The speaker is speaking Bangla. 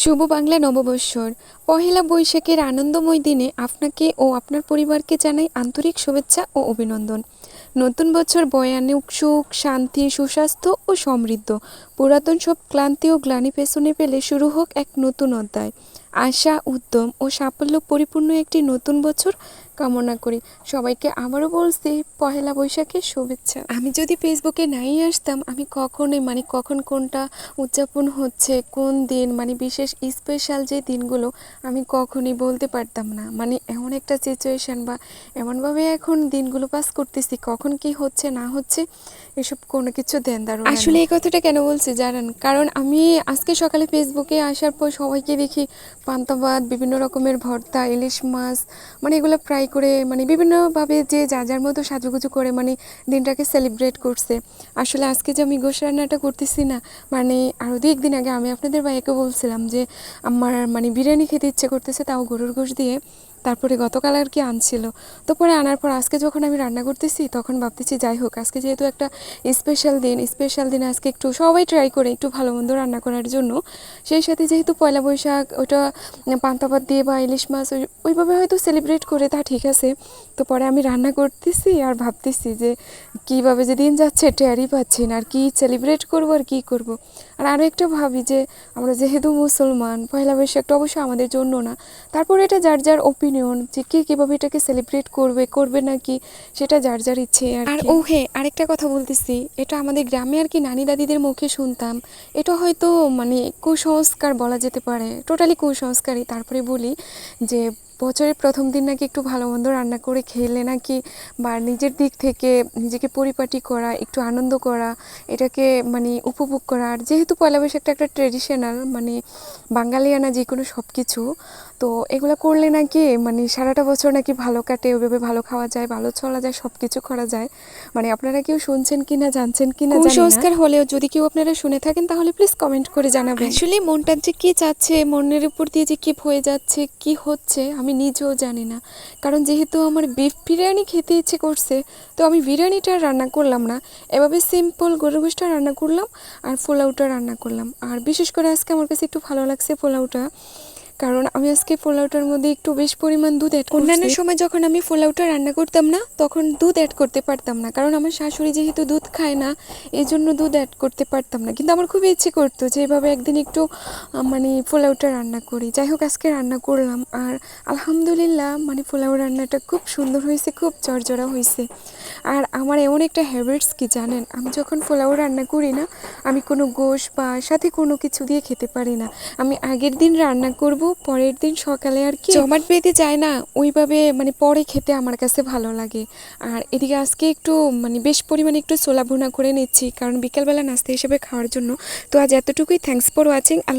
শুভ বাংলা নববর্ষর পহেলা বৈশাখের আনন্দময় দিনে আপনাকে ও আপনার পরিবারকে জানাই আন্তরিক শুভেচ্ছা ও অভিনন্দন। নতুন বছর বয়ে আনুক সুখ, শান্তি, সুস্বাস্থ্য ও সমৃদ্ধ। পুরাতন সব ক্লান্তি ও গ্লানি পেছনে ফেলে শুরু হোক এক নতুন অধ্যায়। আশা, উদ্যম ও সাফল্য পরিপূর্ণ একটি নতুন বছর কামনা করি। সবাইকে আবারও বলছি পহেলা বৈশাখের শুভেচ্ছা। আমি যদি ফেসবুকে নাই আসতাম, আমি কখনোই কখন কোনটা উদযাপন হচ্ছে, কোন দিন বিশেষ স্পেশাল যে দিনগুলো আমি কখনোই বলতে পারতাম না। এমন একটা সিচুয়েশান বা এমনভাবে এখন দিনগুলো পাস করতেছি, কখন কি হচ্ছে না হচ্ছে এসব কোনো কিছু দেন দারুণ। আসলে এই কথাটা কেন বলছি জানেন? কারণ আমি আজকে সকালে ফেসবুকে আসার পর সবাইকে দেখি পান্তা ভাত, বিভিন্ন রকমের ভর্তা, ইলিশ মাছ, এগুলো ফ্রাই করে বিভিন্নভাবে যে যার যার মতো সাজুগুজু করে দিনটাকে সেলিব্রেট করছে। আসলে আজকে যে আমি গোশ রান্নাটা করতেছি না, আরও 2-1 দিন আগে আমি আপনাদের ভাইয়াকে বলছিলাম যে আমার বিরিয়ানি খেতে ইচ্ছে করতেছে, তাও গরুর গোশ দিয়ে। তারপরে গতকাল আর কি আনছিল, তো পরে আনার পর আজকে যখন আমি রান্না করতেছি তখন ভাবতেছি যাই হোক, আজকে যেহেতু একটা স্পেশাল দিন আজকে একটু সবাই ট্রাই করে একটু ভালো মন্দ রান্না করার জন্য। সেই সাথে যেহেতু পয়লা বৈশাখ, ওটা পান্তা ভাত দিয়ে বা ইলিশ মাছ ওইভাবে হয়তো সেলিব্রেট করে, তা ঠিক আছে। তো পরে আমি রান্না করতেছি আর ভাবতেছি যে কীভাবে যে দিন যাচ্ছে টেরই পাচ্ছি না, আর কি সেলিব্রেট করবো আর কী করবো। আর আরও একটা ভাবি যে আমরা যেহেতু মুসলমান, পয়লা বৈশাখটা অবশ্যই আমাদের জন্য না। তারপরে এটা যার যার ওপিনিয়ন যে কে কীভাবে এটাকে সেলিব্রেট করবে নাকি, সেটা যার যার ইচ্ছে। আর ও হ্যাঁ, আরেকটা কথা বলতেছি, এটা আমাদের গ্রামে আর কি নানি দাদিদের মুখে শুনতাম। এটা হয়তো কুসংস্কার বলা যেতে পারে, টোটালি কুসংস্কারই। তারপরে বলি যে বছরের প্রথম দিন নাকি একটু ভালো মন্দ রান্না করে খেলে নাকি, বা নিজের দিক থেকে নিজেকে পরিপাটি করা, একটু আনন্দ করা, এটাকে উপভোগ করা। আর যেহেতু পয়লা বৈশাখটা একটা ট্রেডিশনাল, বাঙালিয়ানা যে কোনো সব কিছু, তো এগুলো করলে নাকি সারাটা বছর নাকি ভালো কাটে, ওইভাবে ভালো খাওয়া যায়, ভালো চলা যায়, সব কিছু করা যায়। আপনারা কেউ শুনছেন কি না, জানছেন কি না, কুসংস্কার হলেও যদি কেউ আপনারা শুনে থাকেন তাহলে প্লিজ কমেন্ট করে জানাবেন। আসলে মনটা যে কী চাচ্ছে, মনের উপর দিয়ে যে কী হয়ে যাচ্ছে, কি হচ্ছে আমি নিজেও জানি না। কারণ যেহেতু আমার বিফ বিরিয়ানি খেতে ইচ্ছে করছে, তো আমি বিরিয়ানিটা রান্না করলাম না, এভাবে সিম্পল গরুর গোশটা রান্না করলাম আর পোলাওটা রান্না করলাম। আর বিশেষ করে আজকে আমার কাছে একটু ভালো লাগছে পোলাওটা, কারণ আমি আজকে পোলাওটার মধ্যে একটু বেশ পরিমাণ দুধ অ্যাড করছি। অন্যান্য সময় যখন আমি পোলাওটা রান্না করতাম না, তখন দুধ অ্যাড করতে পারতাম না, কারণ আমার শাশুড়ি যেহেতু দুধ খায় না, এই জন্য দুধ অ্যাড করতে পারতাম না। কিন্তু আমার খুব ইচ্ছে করতো যে এভাবে একদিন একটু পোলাওটা রান্না করি। যাই হোক, আজকে রান্না করলাম আর আলহামদুলিল্লাহ পোলাও রান্নাটা খুব সুন্দর হয়েছে, খুব ঝরঝরা হয়েছে। আর আমার এমন একটা হ্যাবিটস কি জানেন, আমি যখন পোলাও রান্না করি না, আমি কোনো গোশ বা সাথে কোনো কিছু দিয়ে খেতে পারি না। আমি আগের দিন রান্না করব, পরের দিন সকালে আর কি জমাট বেঁধে যায় না, ওইভাবে পরে খেতে আমার কাছে ভালো লাগে। আর এদিকে আজকে একটু বেশ পরিমাণে একটু ছোলা ভুনা করে নিচ্ছি, কারণ বিকালবেলা নাস্তা হিসেবে খাওয়ার জন্য। তো আজ এতটুকুই, থ্যাঙ্কস ফর ওয়াচিং। আল্লাহ।